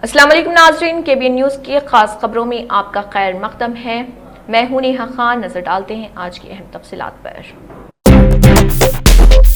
السلام علیکم ناظرین، KBN نیوز کی خاص خبروں میں آپ کا خیر مقدم ہے۔ میں ہوں نیہا خان۔ نظر ڈالتے ہیں آج کی اہم تفصیلات پر۔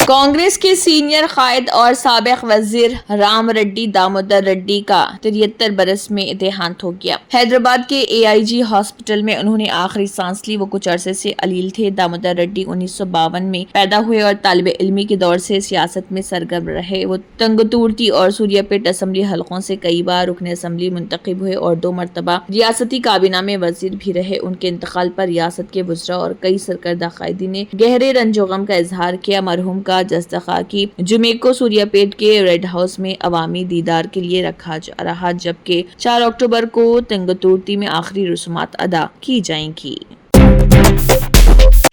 کانگریس کے سینئر قائد اور سابق وزیر رام ریڈی دامودر ریڈی کا 73 برس میں دیہانت ہو گیا۔ حیدرآباد کے AIG ہاسپٹل میں انہوں نے آخری سانس لی۔ وہ کچھ عرصے سے علیل تھے۔ دامودر ریڈی 1952 میں پیدا ہوئے اور طالب علمی کے دور سے سیاست میں سرگرم رہے۔ وہ تنگتورتی اور سوریہ پیٹ اسمبلی حلقوں سے کئی بار رکن اسمبلی منتخب ہوئے اور 2 مرتبہ ریاستی کابینہ میں وزیر بھی رہے۔ ان کے انتقال پر ریاست کے وزراء اور کئی سرکردہ قائدین نے گہرے رنج و غم کا اظہار کیا۔ مرحوم کا جسد خاکی جمعے کو سوریہ پیٹ کے ریڈ ہاؤس میں عوامی دیدار کے لیے رکھا جا رہا، جبکہ 4 اکتوبر کو تنگتورتی میں آخری رسومات ادا کی جائیں گی۔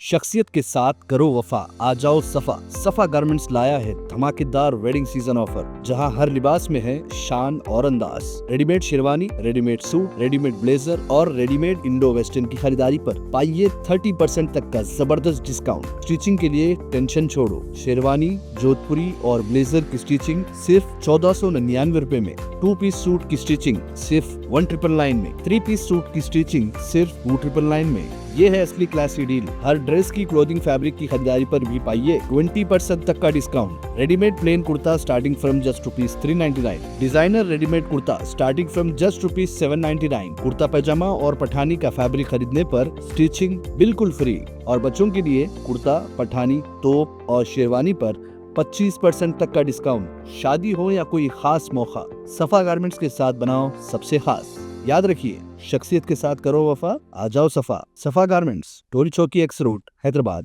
شخصیت کے ساتھ کرو وفا، آ جاؤ صفا۔ صفا گارمنٹس لایا ہے دھماکے دار ویڈنگ سیزن آفر، جہاں ہر لباس میں ہے شان اور انداز۔ Ready made sherwani, ready made suit, ready made blazer اور ریڈی میڈ انڈو ویسٹرن کی خریداری پر پائیے 30% تک کا زبردست ڈسکاؤنٹ۔ اسٹیچنگ کے لیے ٹینشن چھوڑو۔ شیروانی، جودھ پوری اور بلیزر کی اسٹیچنگ صرف 1499 روپے میں، 2 پیس سوٹ کی اسٹیچنگ صرف 1999 میں، 3 پیس سوٹ کی اسٹیچنگ صرف 2999 میں۔ یہ ہے اصلی کلاسی ڈیل۔ ہر ڈریس کی کلودنگ فیبرک کی خریداری پر بھی پائیے 20% تک کا ڈسکاؤنٹ۔ ریڈی میڈ پلین کرتا starting from just ₹399۔ Designer ready made کرتا سٹارٹنگ فرام جسٹ ₹799۔ کرتا پیجامہ اور پٹھانی کا فیبرک خریدنے پر اسٹیچنگ بالکل فری۔ اور بچوں کے لیے کرتا، پٹھانی، توپ اور شیروانی پر 25% تک کا ڈسکاؤنٹ۔ شادی ہو یا کوئی خاص موقع، صفا گارمنٹس کے ساتھ بناؤ سب سے خاص۔ یاد رکھیے، شخصیت کے ساتھ کرو وفا، آ جاؤ صفا۔ صفا garments, Toli Chowki x road, Hyderabad.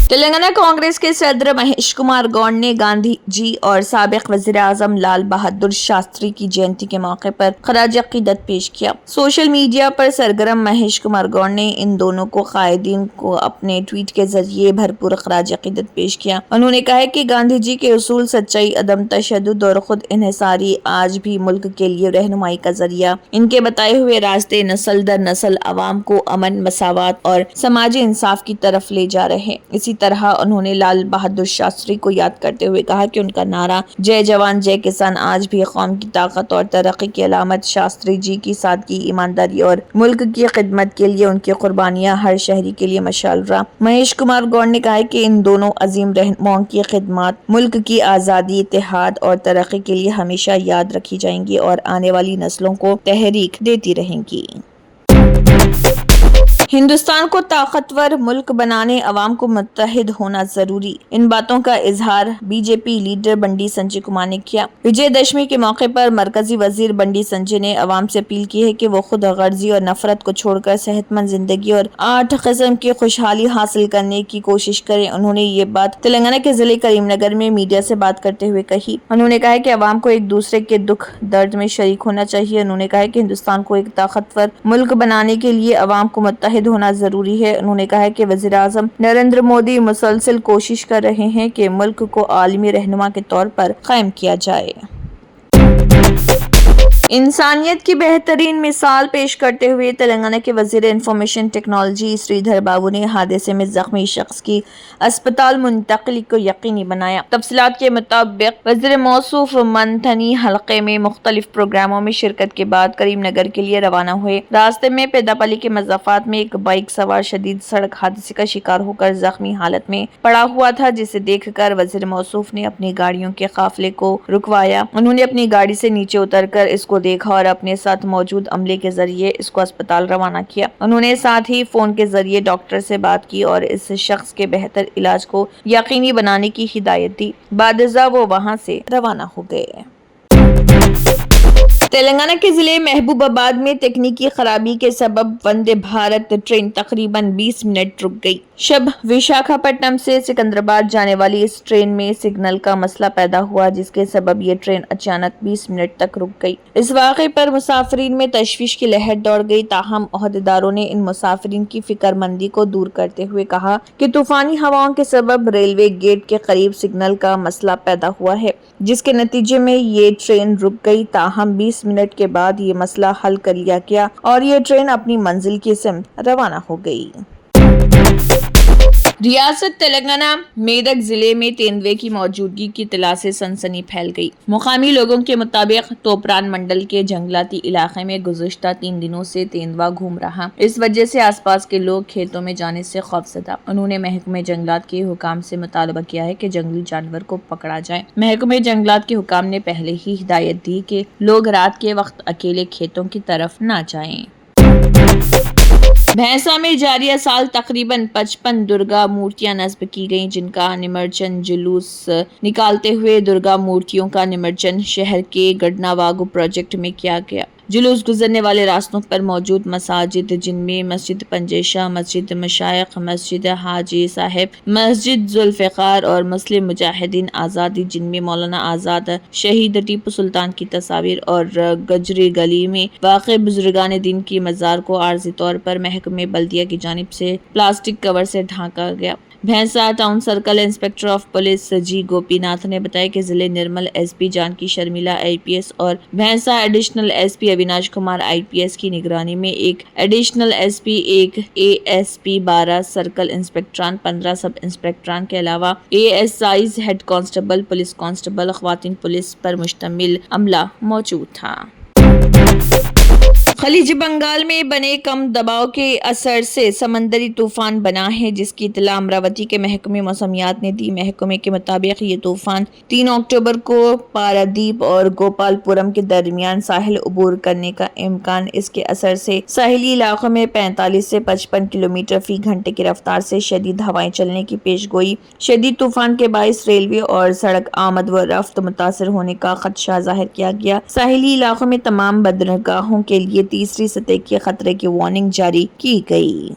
Telangana Congress کے صدر مہیش کمار گوڈ نے گاندھی جی اور سابق وزیر اعظم لال بہادر شاستری کی جینتی کے موقع پر خراج عقیدت پیش کیا۔ سوشل میڈیا پر سرگرم مہیش کمار گوڈ نے ان دونوں کو قائدین کو اپنے ٹویٹ کے ذریعے بھرپور خراج عقیدت پیش کیا۔ انہوں نے کہا کہ گاندھی جی کے اصول سچائی، عدم تشدد اور خود انحصاری آج بھی ملک کے لیے رہنمائی کا ذریعہ۔ ان کے بتائے ہوئے راستے نسل در نسل عوام کو امن، مساوات اور سماجی انصاف کی طرف لے جا رہے ہیں۔ اسی طرح انہوں نے لال بہادر شاستری کو یاد کرتے ہوئے کہا کہ ان کا نعرہ جے جوان جے کسان آج بھی قوم کی طاقت اور ترقی کی علامت۔ شاستری جی کی سادگی، ایمانداری اور ملک کی خدمت کے لیے ان کی قربانیاں ہر شہری کے لیے مشعل رہا۔ مہیش کمار گوڈ نے کہا کہ ان دونوں عظیم رہنماؤں کی خدمات ملک کی آزادی، اتحاد اور ترقی کے لیے ہمیشہ یاد رکھی جائیں گی اور آنے والی نسلوں کو تحریک دیتی رہیں گی۔ ہندوستان کو طاقتور ملک بنانے عوام کو متحد ہونا ضروری۔ ان باتوں کا اظہار BJP لیڈر بنڈی سنجے کمار نے کیا۔ وجے دشمی کے موقع پر مرکزی وزیر بنڈی سنجے نے عوام سے اپیل کی ہے کہ وہ خود غرضی اور نفرت کو چھوڑ کر صحت مند زندگی اور 8 قسم کی خوشحالی حاصل کرنے کی کوشش کریں۔ انہوں نے یہ بات تلنگانہ کے ضلع کریم نگر میں میڈیا سے بات کرتے ہوئے کہی۔ انہوں نے کہا کہ عوام کو ایک دوسرے کے دکھ درد میں شریک ہونا چاہیے۔ انہوں نے کہا کہ ہندوستان کو ایک طاقتور ملک بنانے کے لیے عوام کو متحد ہونا ضروری ہے۔ انہوں نے کہا کہ وزیر اعظم نریندر مودی مسلسل کوشش کر رہے ہیں کہ ملک کو عالمی رہنما کے طور پر قائم کیا جائے۔ انسانیت کی بہترین مثال پیش کرتے ہوئے تلنگانہ کے وزیر انفارمیشن ٹیکنالوجی سریدھر بابو نے حادثے میں زخمی شخص کی اسپتال منتقلی کو یقینی بنایا۔ تفصیلات کے مطابق وزیر موصوف منتھنی حلقے میں مختلف پروگراموں میں شرکت کے بعد کریم نگر کے لیے روانہ ہوئے۔ راستے میں پیداپلی کے مضافات میں ایک بائک سوار شدید سڑک حادثے کا شکار ہو کر زخمی حالت میں پڑا ہوا تھا، جسے دیکھ کر وزیر موصوف نے اپنی گاڑیوں کے قافلے کو رکوایا۔ انہوں نے اپنی گاڑی سے نیچے اتر کر اس کو دیکھا اور اپنے ساتھ موجود عملے کے ذریعے اس کو اسپتال روانہ کیا۔ انہوں نے ساتھ ہی فون کے ذریعے ڈاکٹر سے بات کی اور اس شخص کے بہتر علاج کو یقینی بنانے کی ہدایت دی۔ بعد ازاں وہ وہاں سے روانہ ہو گئے۔ تلنگانہ کے ضلع محبوب آباد میں تکنیکی خرابی کے سبب وندے بھارت ٹرین تقریباً 20 منٹ رک گئی۔ شب وشاکھاپٹنم سے سکندرآباد جانے والی اس ٹرین میں سگنل کا مسئلہ پیدا ہوا، جس کے سبب یہ ٹرین اچانک 20 منٹ تک رک گئی۔ اس واقعے پر مسافرین میں تشویش کی لہر دوڑ گئی، تاہم عہدیداروں نے ان مسافرین کی فکر مندی کو دور کرتے ہوئے کہا کہ طوفانی ہواؤں کے سبب ریلوے گیٹ کے قریب سگنل کا مسئلہ پیدا ہوا ہے، جس کے نتیجے میں یہ ٹرین رک گئی، تاہم 20 منٹ کے بعد یہ مسئلہ حل کر لیا گیا اور یہ ٹرین اپنی منزل کی سمت روانہ ہو گئی۔ ریاست تلنگانہ میدک ضلع میں تیندوے کی موجودگی کی اطلاع سے سنسنی پھیل گئی۔ مقامی لوگوں کے مطابق توپران منڈل کے جنگلاتی علاقے میں گزشتہ 3 دنوں سے تیندوا گھوم رہا، اس وجہ سے آس پاس کے لوگ کھیتوں میں جانے سے خوفزدہ۔ انہوں نے محکمہ جنگلات کے حکام سے مطالبہ کیا ہے کہ جنگلی جانور کو پکڑا جائے۔ محکمہ جنگلات کے حکام نے پہلے ہی ہدایت دی کہ لوگ رات کے وقت اکیلے کھیتوں کی طرف نہ جائیں۔ بھینسا میں جاریہ سال تقریباً 55 درگا مورتیاں نصب کی گئیں، جن کا نمجن جلوس نکالتے ہوئے درگا مورتیوں کا نمجن شہر کے گڈنا واگو پروجیکٹ میں کیا گیا۔ جلوس گزرنے والے راستوں پر موجود مساجد، جن میں مسجد پنجیشہ، مسجد مشائخ، مسجد حاجی صاحب، مسجد ذوالفقار اور مسلم مجاہدین آزادی، جن میں مولانا آزاد، شہید ٹیپو سلطان کی تصاویر اور گجری گلی میں واقع بزرگان دین کی مزار کو عارضی طور پر محکمہ بلدیہ کی جانب سے پلاسٹک کور سے ڈھانکا گیا۔ Bhainsa town circle inspector of police G Gopinath نے بتایا کہ ضلع Nirmal S P Janaki Sharmila I P S اور Bhainsa additional S P Avinash Kumar I P S کی نگرانی میں ایک ایڈیشنل ایس پی، ایک اے ایس پی، 12 سرکل انسپکٹران، 15 سب انسپکٹران کے علاوہ A S Is, head constable, police constable, خواتین پولیس پر مشتمل عملہ موجود تھا۔ خلیج بنگال میں بنے کم دباؤ کے اثر سے سمندری طوفان بنا ہے، جس کی اطلاع امراوتی کے محکمہ موسمیات نے دی۔ محکمے کے مطابق یہ طوفان 3 اکتوبر کو پارادیپ اور گوپال پورم کے درمیان ساحل عبور کرنے کا امکان۔ اس کے اثر سے ساحلی علاقوں میں 45 سے 55 کلومیٹر فی گھنٹے کی رفتار سے شدید ہوائیں چلنے کی پیش گوئی۔ شدید طوفان کے باعث ریلوے اور سڑک آمد و رفت متاثر ہونے کا خدشہ ظاہر کیا گیا۔ ساحلی علاقوں میں تمام بندرگاہوں کے لیے تیسری سطح کے خطرے کی وارننگ جاری کی گئی۔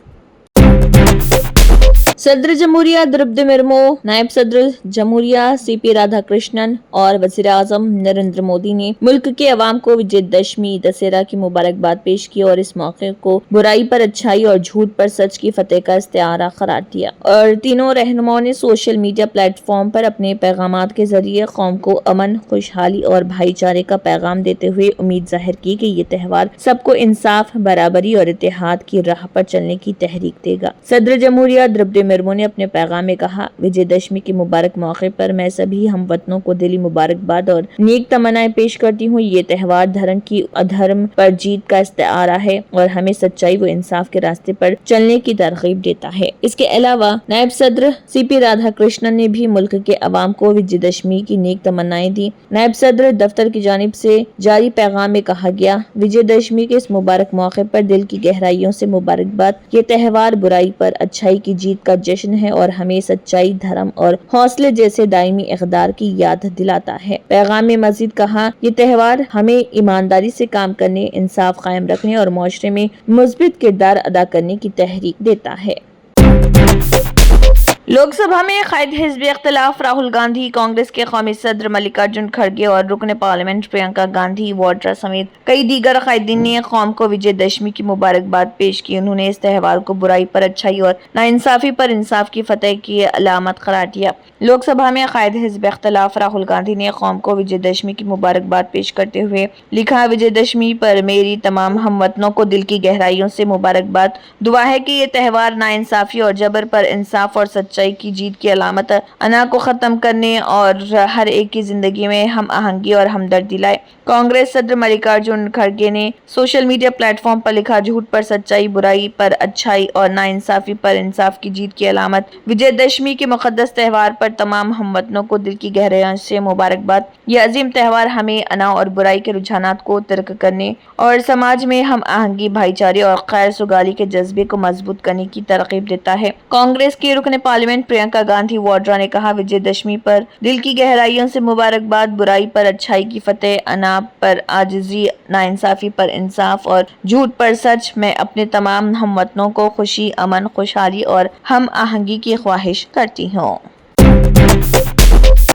صدر جمہوریہ درپدی مرمو، نائب صدر جمہوریہ سی پی رادھا کرشنن اور وزیر اعظم نریندر مودی نے ملک کے عوام کو وجے دشمی دسہرہ کی مبارکباد پیش کی اور اس موقع کو برائی پر اچھائی اور جھوٹ پر سچ کی فتح کا استعارہ قرار دیا۔ اور تینوں رہنماؤں نے سوشل میڈیا پلیٹ فارم پر اپنے پیغامات کے ذریعے قوم کو امن، خوشحالی اور بھائی چارے کا پیغام دیتے ہوئے امید ظاہر کی کہ یہ تہوار سب کو انصاف، برابری اور اتحاد کی راہ پر چلنے کی تحریک دے گا۔ صدر جمہوریہ درپدی مرمو نے اپنے پیغام میں کہا، وجے دشمی کے مبارک موقع پر میں سبھی ہم وطنوں کو دلی مبارکباد اور نیک تمنائیں پیش کرتی ہوں۔ یہ تہوار دھرم کی ادھرم پر جیت کا استعارہ ہے اور ہمیں سچائی و انصاف کے راستے پر چلنے کی ترغیب دیتا ہے۔ اس کے علاوہ نائب صدر سی پی رادھا کرشنن نے بھی ملک کے عوام کو وجے دشمی کی نیک تمنائیں دی۔ نائب صدر دفتر کی جانب سے جاری پیغام میں کہا گیا، وجے دشمی کے اس مبارک موقع پر دل کی گہرائیوں سے مبارکباد۔ یہ تہوار برائی پر اچھائی کی جیت کا جشن ہے اور ہمیں سچائی، دھرم اور حوصلے جیسے دائمی اقدار کی یاد دلاتا ہے۔ پیغام میں مزید کہا، یہ تہوار ہمیں ایمانداری سے کام کرنے، انصاف قائم رکھنے اور معاشرے میں مثبت کردار ادا کرنے کی تحریک دیتا ہے۔ لوک سبھا میں قائد حزب اختلاف راہل گاندھی، کانگریس کے قومی صدر ملکارجن کھڑگے اور رکن پارلیمنٹ پرینکا گاندھی واڈرا سمیت کئی دیگر قائدین نے قوم کو وجے دشمی کی مبارکباد پیش کی۔ انہوں نے اس تہوار کو برائی پر اچھائی اور ناانصافی پر انصاف کی فتح کی علامت قرار دیا۔ لوک سبھا میں قائد حزب اختلاف راہل گاندھی نے قوم کو وجے دشمی کی مبارکباد پیش کرتے ہوئے لکھا، وجے دشمی پر میری تمام ہم وطنوں کو دل کی گہرائیوں سے مبارکباد۔ دعا ہے کہ یہ تہوار ناانصافی اور جبر پر انصاف اور سچائی کی جیت کی علامت انا کو ختم کرنے اور ہر ایک کی زندگی میں ہم آہنگی اور ہمدردی لائے۔ کانگریس صدر ملکارجن کھڑگے نے سوشل میڈیا پلیٹ فارم پر لکھا، جھوٹ پر سچائی، برائی پر اچھائی اور ناانصافی پر انصاف کی جیت کی علامت وجے دشمی کے مقدس تہوار پر تمام ہم وطنوں کو دل کی گہرائیوں سے مبارکباد۔ یہ عظیم تہوار ہمیں انا اور برائی کے رجحانات کو ترک کرنے اور سماج میں ہم آہنگی، بھائی چارے اور خیر سگالی کے جذبے کو مضبوط کرنے کی ترغیب دیتا ہے۔ کانگریس کی رکن پارلیمنٹ پرینکا گاندھی واڈرا نے کہا، وجے دشمی پر دل کی گہرائیوں سے مبارکباد۔ برائی پر اچھائی کی فتح، انا پر عاجزی، ناانصافی پر انصاف اور جھوٹ پر سچ۔ میں اپنے تمام ہم وطنوں کو خوشی، امن، خوشحالی اور ہم آہنگی کی خواہش کرتی ہوں۔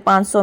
$500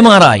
MRI,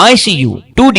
ICU, 2D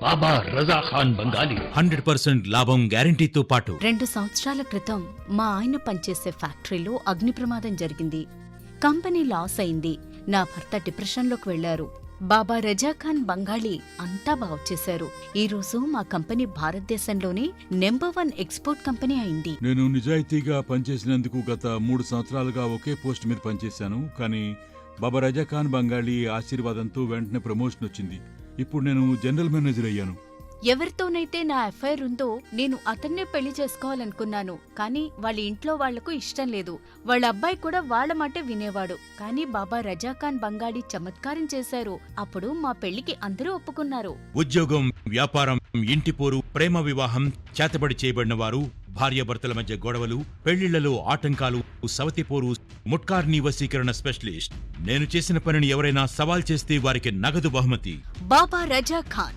బాబా రజా ఖాన్ బంగాలి 100% లాభం గ్యారెంటీతో పాటు 2 సంవత్సరాల క్రితం మా ఆయన పనిచేసే ఫ్యాక్టరీలో అగ్ని ప్రమాదం జరిగింది. కంపెనీ లాస్ అయింది. నా భర్త డిప్రెషన్లోకి వెళ్లారు. బాబా రజా ఖాన్ బంగాళీ అంతా బాగు చేశారు. ఈ రోజు మా కంపెనీ భారతదేశంలోనే నెంబర్ 1 ఎక్స్పోర్ట్ కంపెనీ అయింది. నేను నిజాయితీగా పనిచేసినందుకు గత 3 సంవత్సరాలుగా ఒకే పోస్ట్ మీద పనిచేశాను. కానీ బాబా రజా ఖాన్ బంగాళీ ఆశీర్వాదంతో వెంటనే ప్రమోషన్ వచ్చింది. ఇప్పుడు నేను జనరల్ మేనేజర్ అయ్యాను. ఎవరితోనైతే నా అఫైర్ ఉందో నేను అతన్నే పెళ్లి చేసుకోవాలనుకున్నాను. కానీ వాళ్ళ ఇంట్లో వాళ్లకు ఇష్టం లేదు. వాళ్ళ అబ్బాయి కూడా వాళ్ళ మాటే వినేవాడు. కానీ బాబా రజా ఖాన్ బంగాళీ చమత్కారం చేశారు. అప్పుడు మా పెళ్లికి అందరూ ఒప్పుకున్నారు. ఉద్యోగం, వ్యాపారం, ఇంటి పోరు, ప్రేమ వివాహం, చేతబడి చేయబడిన వారు, భార్యాభర్తల మధ్య గొడవలు, పెళ్లిళ్లలో ఆటంకాలు, సవతిపోరు, ముట్కార్ని వశీకరణ స్పెషలిస్ట్. నేను చేసిన పనిని ఎవరైనా సవాల్ చేస్తే వారికి నగదు బహుమతి. బాబా రజా ఖాన్,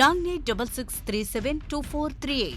9866372438।